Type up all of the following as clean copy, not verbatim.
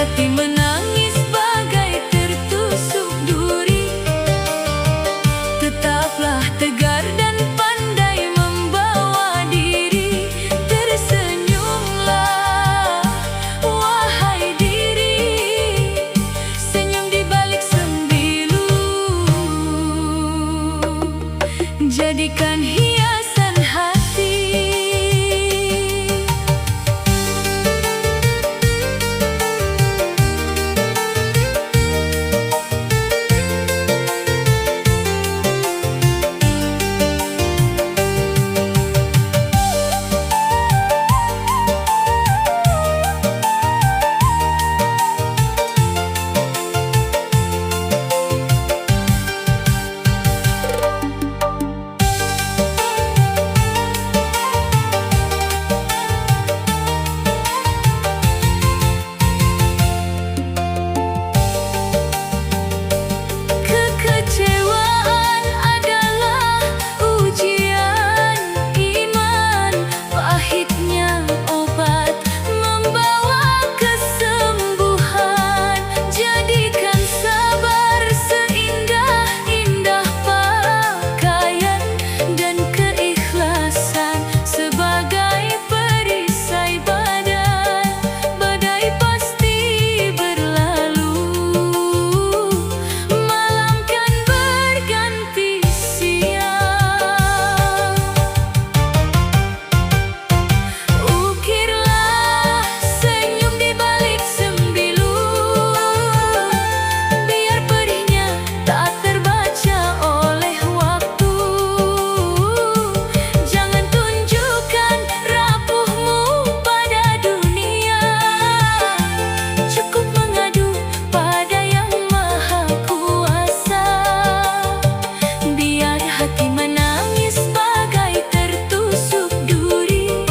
hati menangis bagai tertusuk duri. Tetaplah tegar dan pandai membawa diri. Tersenyumlah, wahai diri. Senyum di balik sembilu, jadikan hiasan hati. Kekecewaan adalah ujian iman, pahitnya obat membawa kesembuhan. Jadikan sabar seindah-indah pakaian dan keikhlasan sebagai perisai badan. Badai pasti berlalu, malam kan berganti siang. Ukirlah senyum di balik sembilu, biar perihnya tak terbaca oleh waktu. Jangan tunjukkan rapuhmu pada dunia, cukup mengadu pada Yang Maha Kuasa. Biar hati menangis bagai tertusuk duri.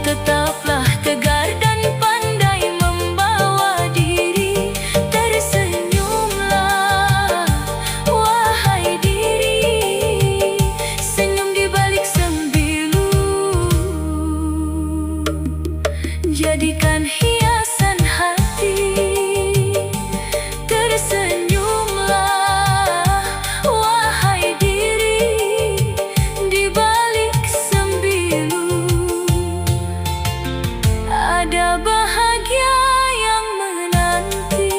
Tetaplah tegar dan pandai membawa diri. Tersenyumlah, wahai diri. Senyum di balik sembilu, jadikan hiasan hati. Tersenyumlah, wahai diri. Di balik sembilu ada bahagia yang menanti.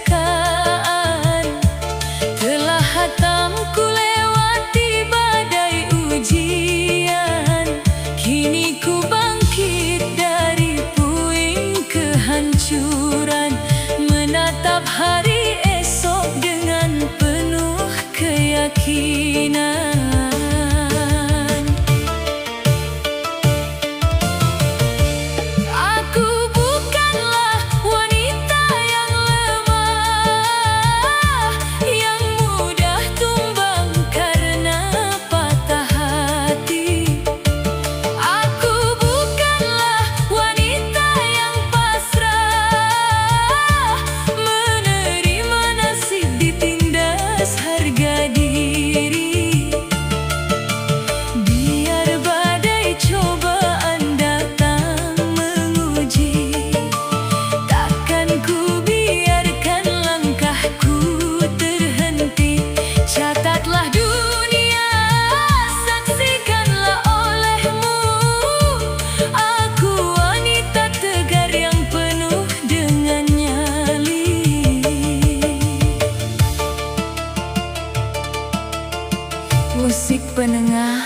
kemerdekaan. Telah hatam ku lewati badai ujian, kini ku bangkit dari puing kehancuran, menatap hari esok dengan penuh keyakinan. Musik penengah.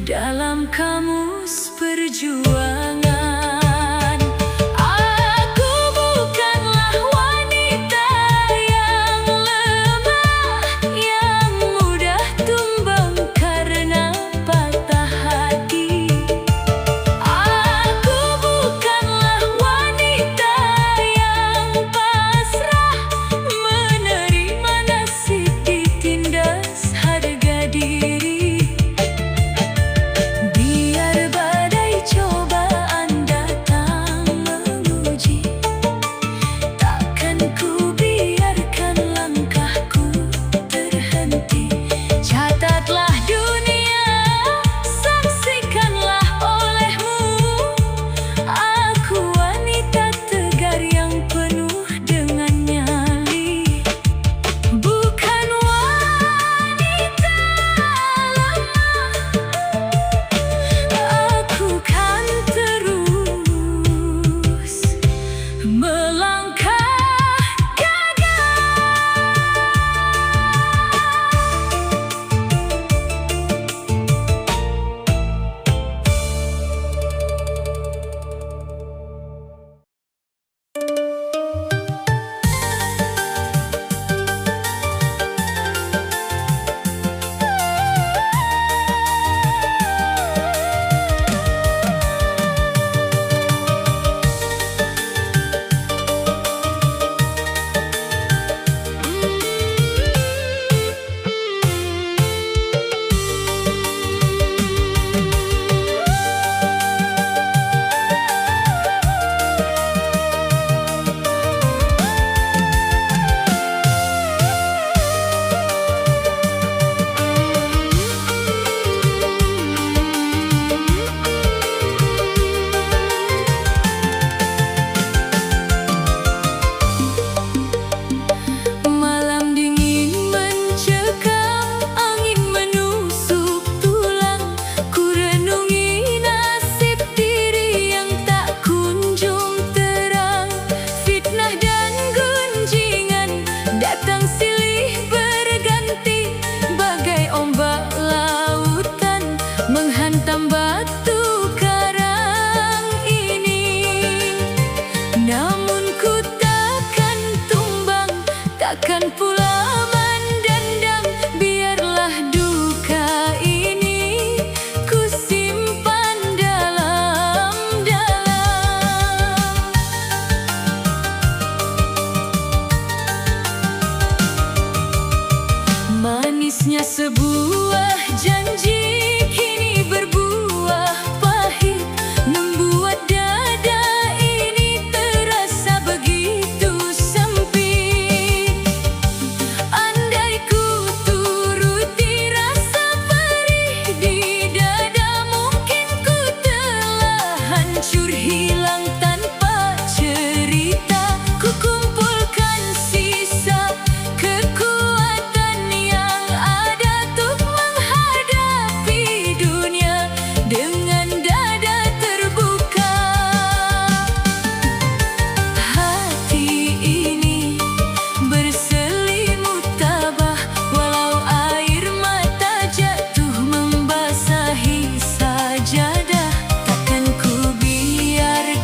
Dalam kamus perjuangan, aku bukanlah wanita yang lemah, yang mudah tumbang karena patah hati. Aku bukanlah wanita yang pasrah, menerima nasib ditindas harga diri. Coba hancur hilang tanpa cerita. Ku kumpulkan sisa kekuatan yang ada untuk menghadapi dunia dengan dada terbuka. Hati ini berselimut tabah, walau air mata jatuh membasahi sajadah. Takkan ku biarkan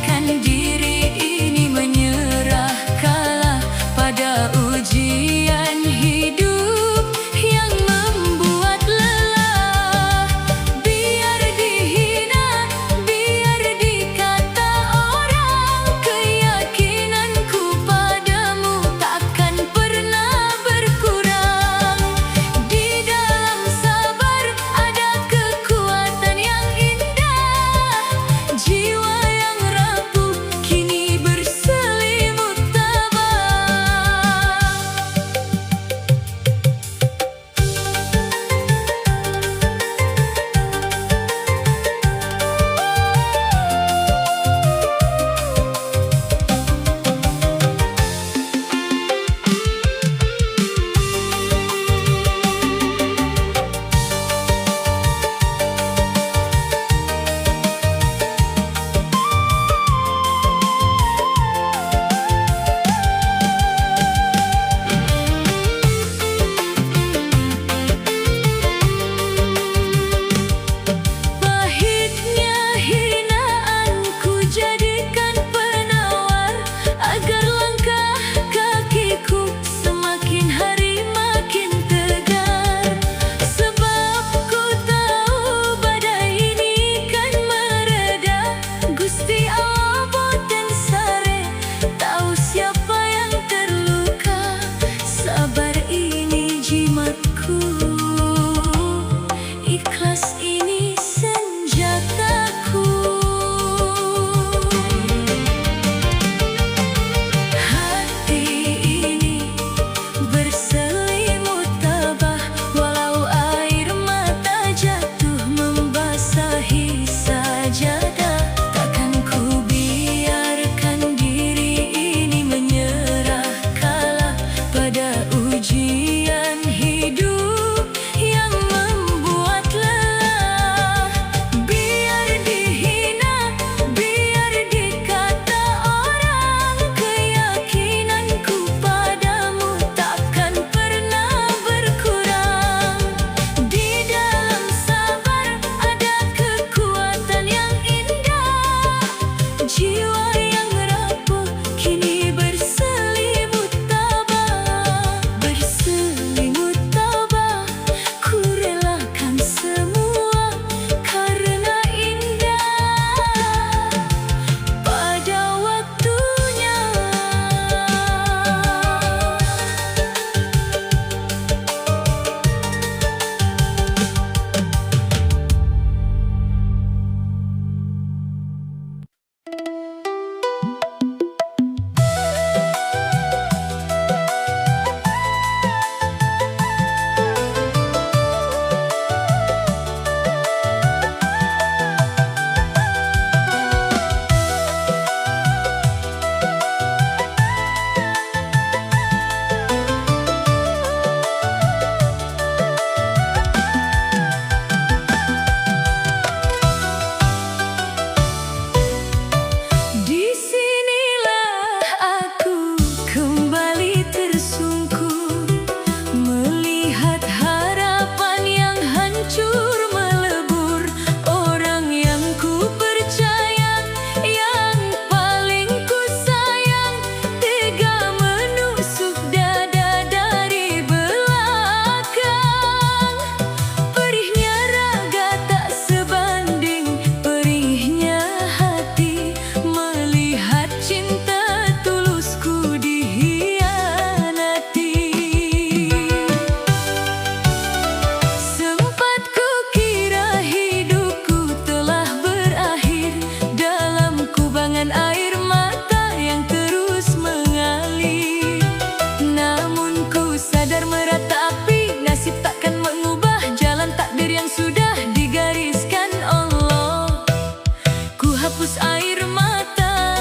air mata.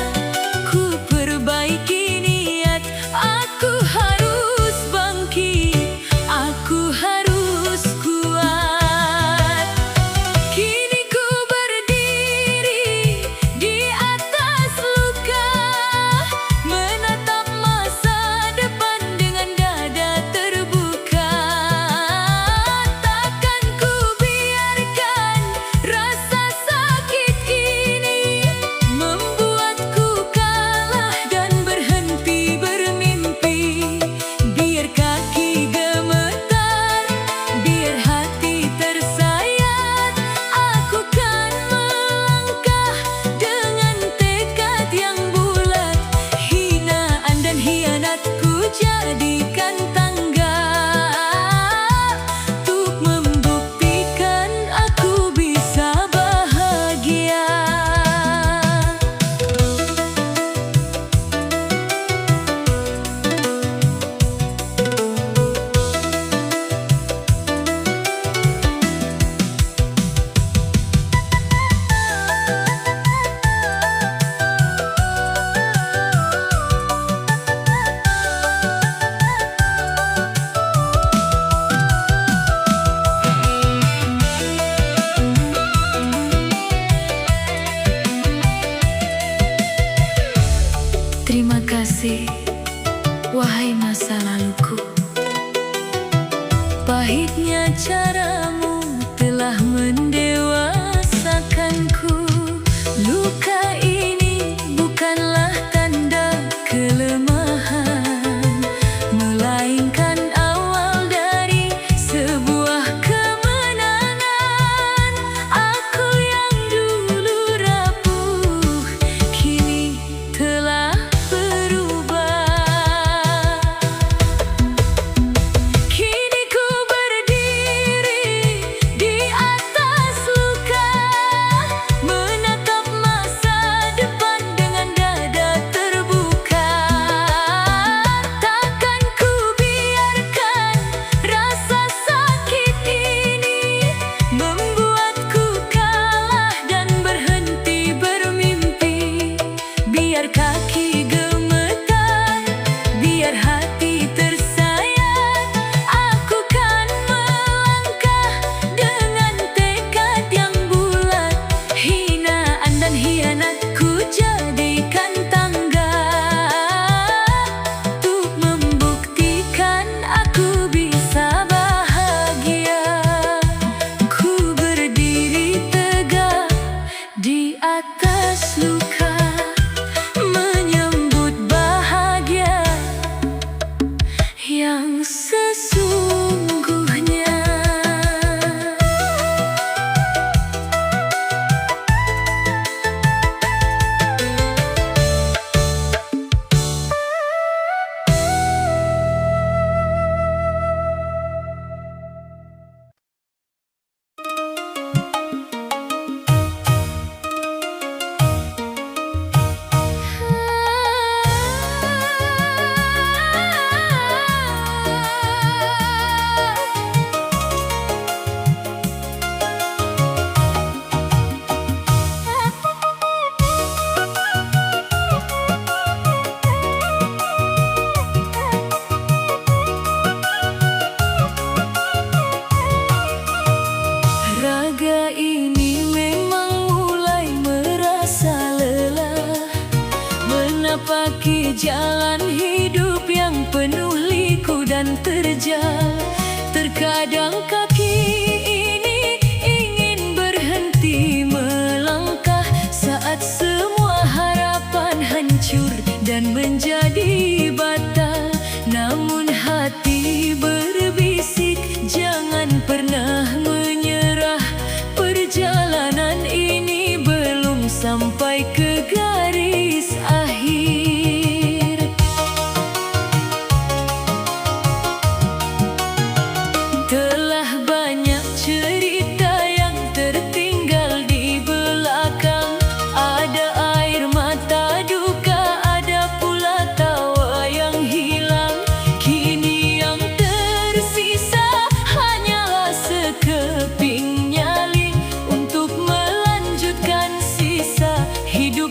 Ku perbaiki niat, aku harus bangkit, aku harus kuat. Kini ku berdiri di atas luka, menatap masa depan dengan dada terbuka. Takkan ku biarkan rasa sakit ini membuatku kalah dan berhenti bermimpi. Biar kaki gemetar, biar hati tersayat, aku kan melangkah dengan tekad yang bulat. Hinaan dan hianatku jadikan tangga untuk membuktikan aku bisa bahagia. Terima kasih, wahai masa laluku. Pahitnya caramu telah mendewasakanku. Luka ini bukanlah tanda kelemahan, melainkan awal dari sebuah kemenangan. Aku yang dulu rapuh, kini telah berubah. Kini ku berdiri di atas luka, menatap masa depan dengan dada terbuka. Takkan ku biarkan rasa sakit ini membuatku kalah dan berhenti bermimpi. Biar kaki gemetar, biar hati tersayat, aku kan melangkah dengan tekad yang bulat. Hinaan dan hianatku jadikan tangga untuk membuktikan aku bisa bahagia. Ku berdiri tegak di atas luka, menyambut bahagia yang sesungguhnya. Raga ini memang mulai merasa lelah, menapaki jalan hidup yang penuh liku dan terjal. Terkadang kaki ini ingin berhenti melangkah saat semua harapan hancur dan menjadi batal. Namun hati berbisik, jangan pernah menyerah. Perjalanan ini belum sampai ke garis akhir. Telah banyak cerita yang tertinggal di belakang. Ada air mata duka, ada pula tawa yang hilang. Kini yang tersisa hanyalah sekeping nyali untuk melanjutkan sisa hidup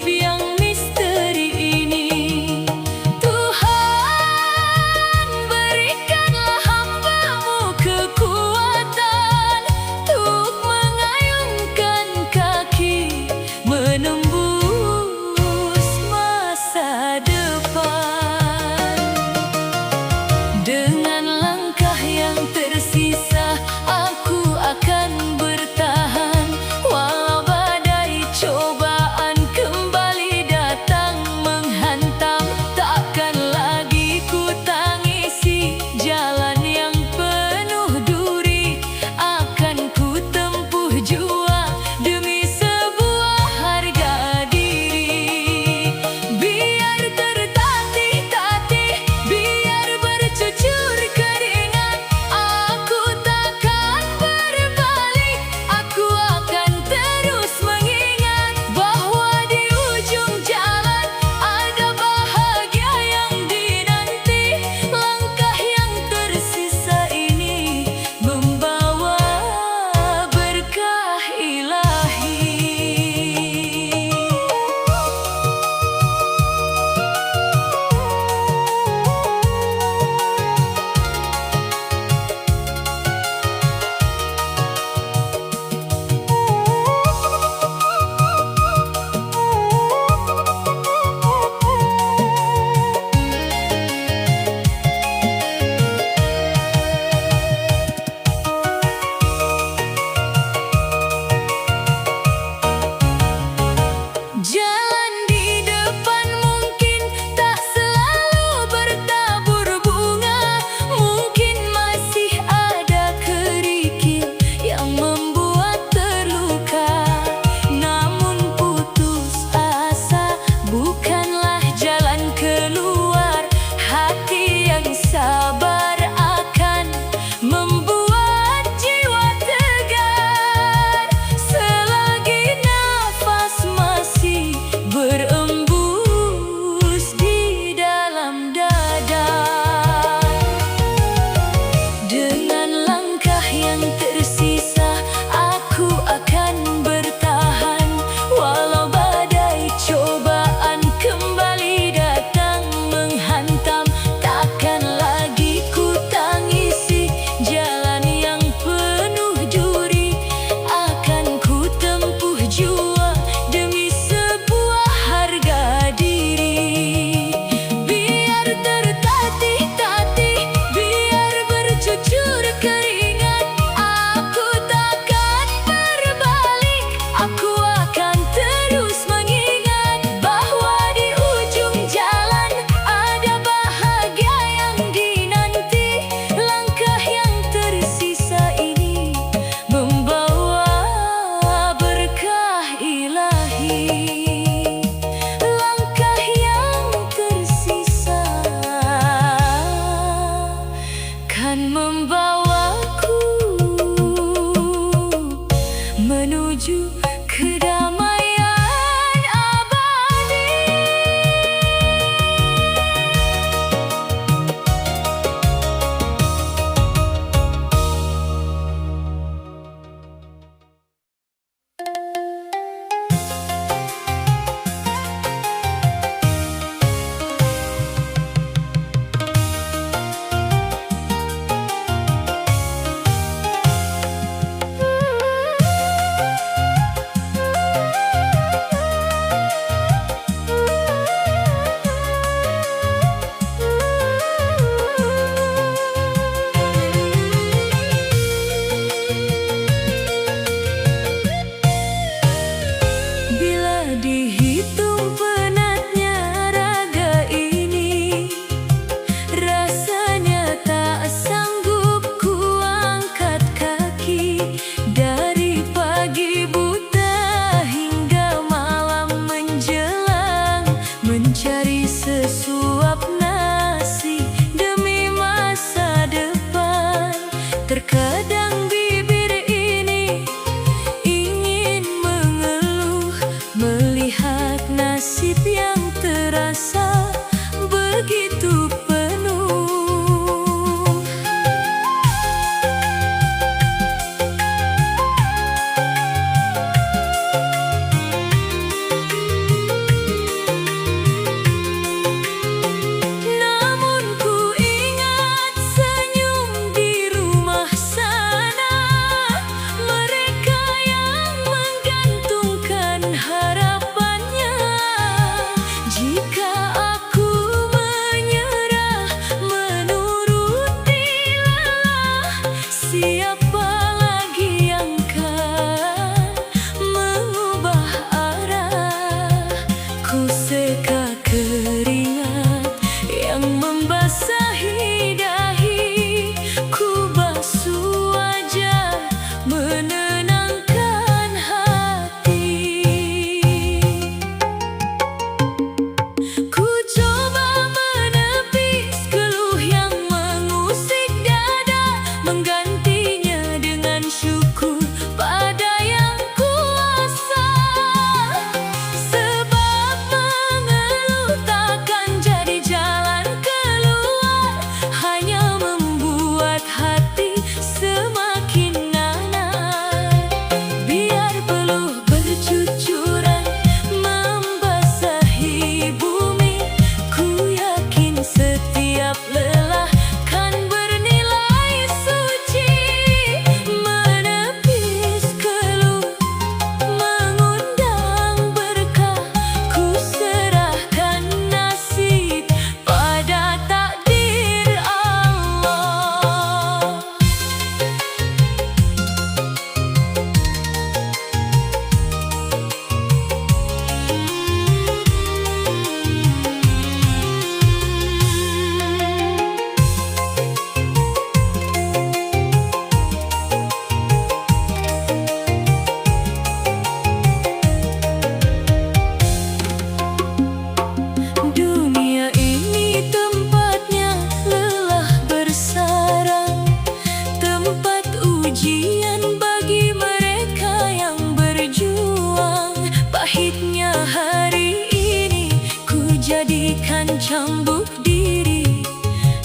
jadikan cambuk diri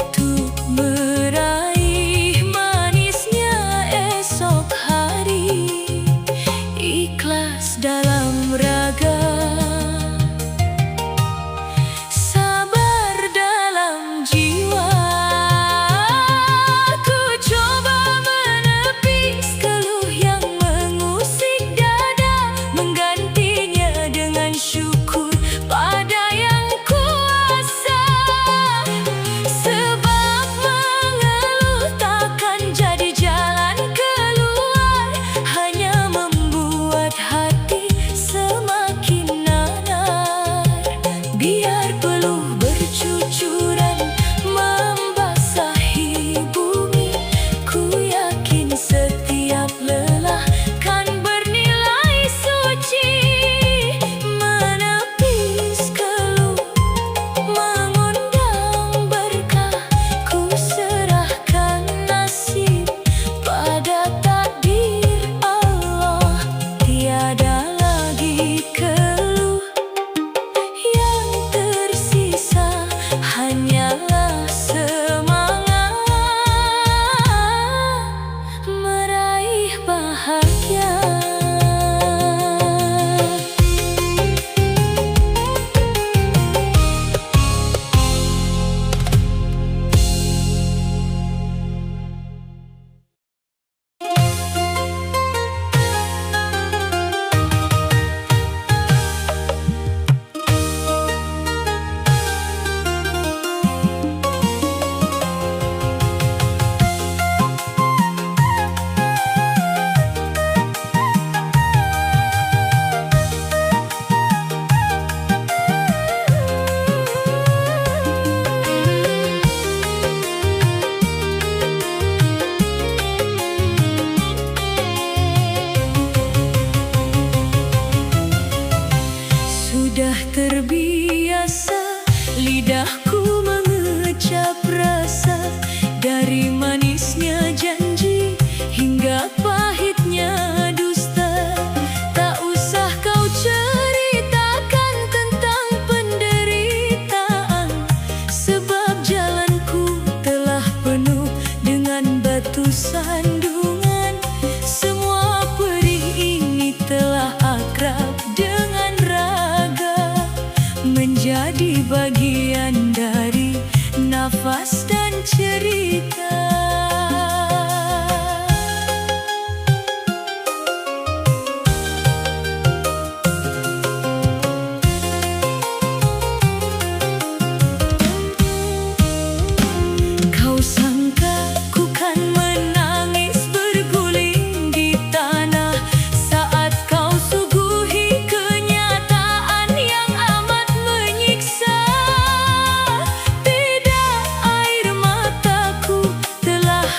untuk meraih manisnya esok hari. Ikhlas dalam raga, sabar dalam jiwa. Ku coba menepis keluh yang mengusik dada, menggantinya dengan syukur pada yang kuasa. Sebab mengeluh takkan jadi jalan keluar, hanya membuat hati semakin nanar. Biar peluh bercucuran membasahi bumi, ku yakin setiap lelah kan bernilai suci. Menepis keluh mengundang berkah, ku serahkan nasib pada takdir Allah. Tiada lagi keluh, yang tersisa hanyalah semangat meraih bahagia. Sudah terbiasa lidahku mengecap rasa, dari manisnya janji hingga pahitnya dusta. Tak usah kau ceritakan tentang penderitaan, sebab jalanku telah penuh dengan batu sandungan. Semua perih ini telah akrab dengan raga, menjadi bagian dari nafas dan cerita. Kau sangka ku kan menangis berguling di tanah saat kau suguhi kenyataan yang amat menyiksa. Tidak, air mataku telah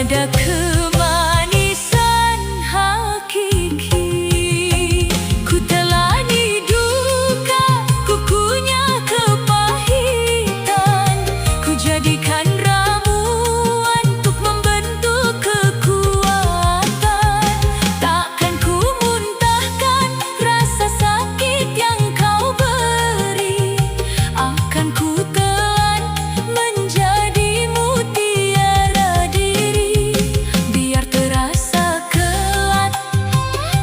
Ada kemanisan hakiki. Ku telani duka, kukunya kepahitan. Ku jadikan ramuan untuk membentuk kekuatan. Takkan ku muntahkan rasa sakit yang kau beri. Akan ku telan menjadi mutiara diri. Biar terasa kelat,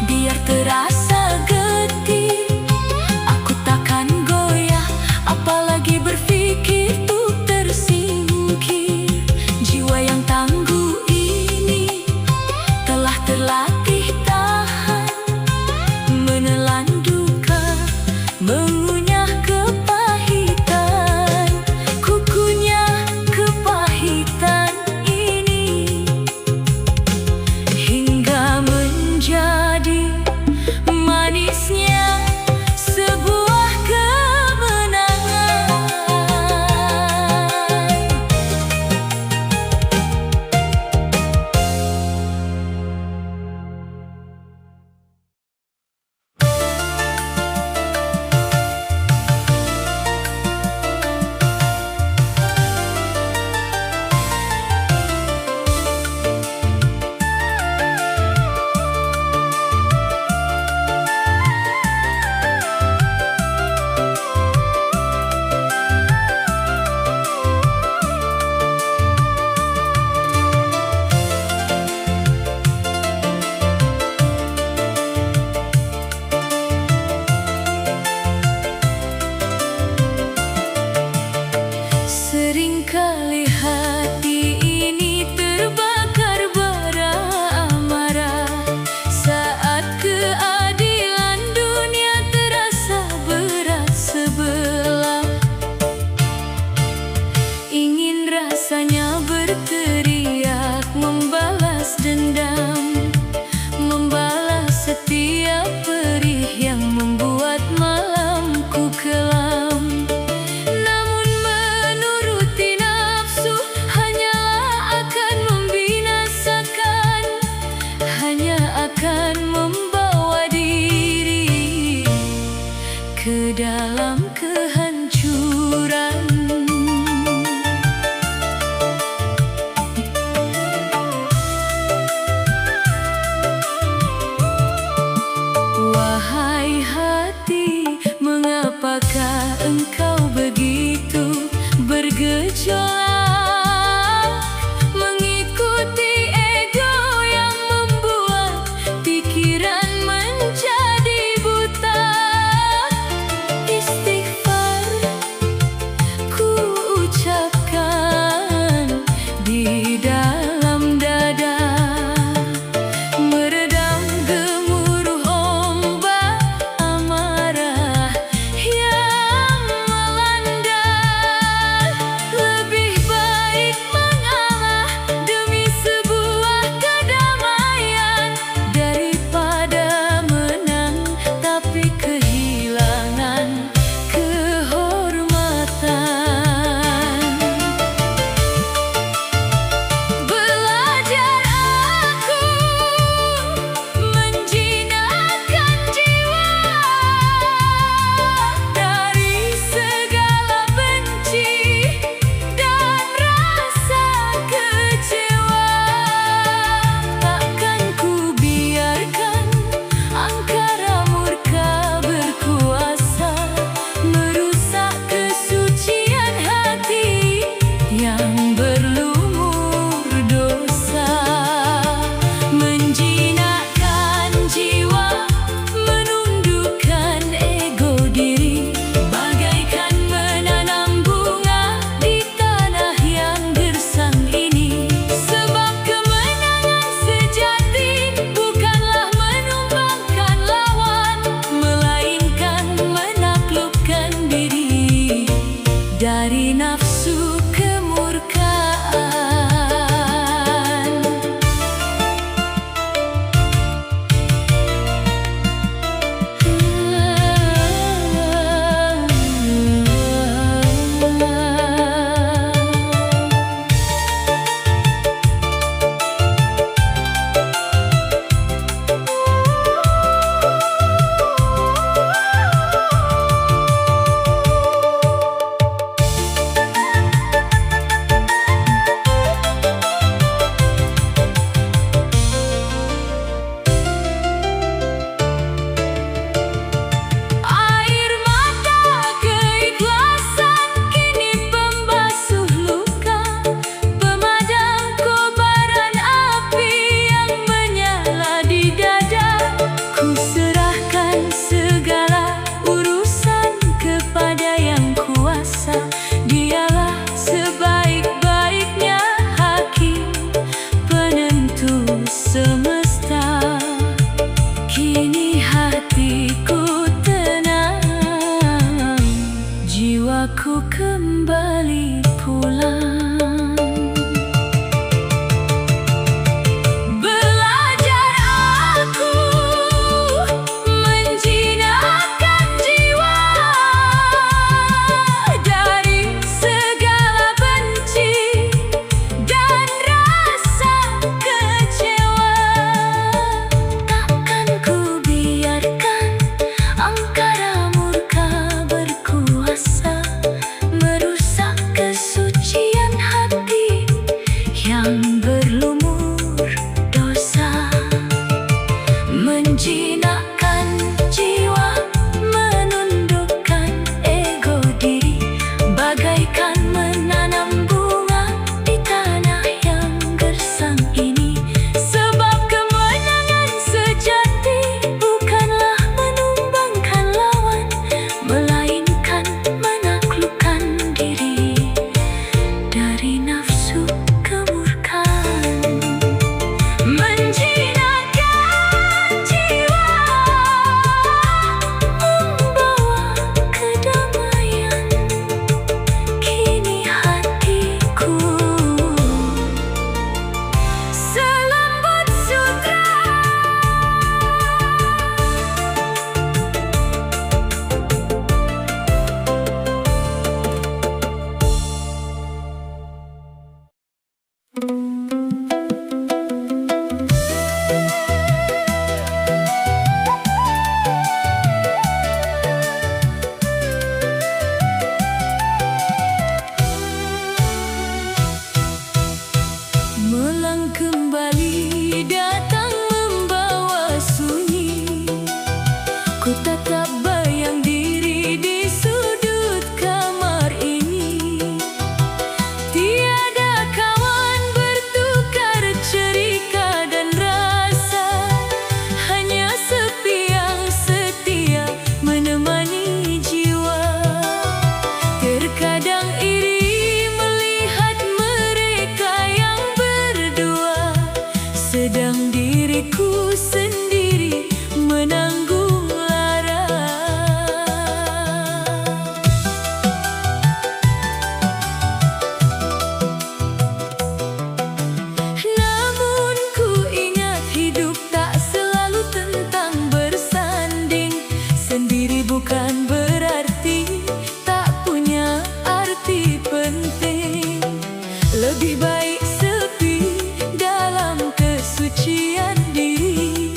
biar terasa getih, aku takkan goyah, apalagi berpikir untuk tersingkir. Jiwa yang tangguh ini telah terlatih tahan, menelan duka, mengunyah kepahitan. Kukunyah kepahitan ini hingga menjadi manisnya sebuah kemenangan. berlumur dosa, menjinakkan jiwa, menundukkan ego diri, bagaikan menanam bunga di tanah yang gersang ini. Sebab kemenangan sejati bukanlah menumbangkan lawan, melainkan menaklukkan diri dari nafsu kemurkaan. Menjinakkan jiwa, membawa kedamaian. Kini hatiku selembut sutra. Melang kembali datang membawa sunyi. Ku tatap bayang diri di sudut kamar ini. Tiada kawan bertukar cerita dan rasa, hanya sepi yang setia menemani jiwa. Terkadang iri melihat mereka yang berdua, sedang diriku sendiri menanggung lara. Namun ku ingat hidup tak selalu tentang bersanding. Sendiri bukan berarti tak punya arti penting. Lebih baik sepi dalam kesucian diri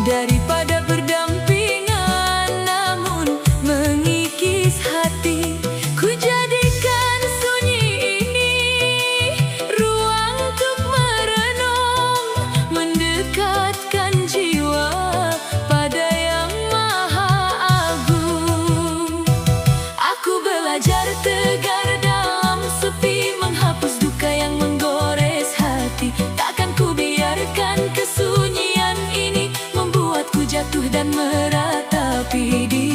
daripada berdampingan namun mengikis hati. Ku jadikan sunyi ini ruang untuk merenung, mendekatkan jiwa pada yang maha agung. Aku belajar tegar dalam sepi, menghapus duka yang menggores hati. Takkan ku biarkan kesunyian ini membuatku jatuh dan meratapi diri.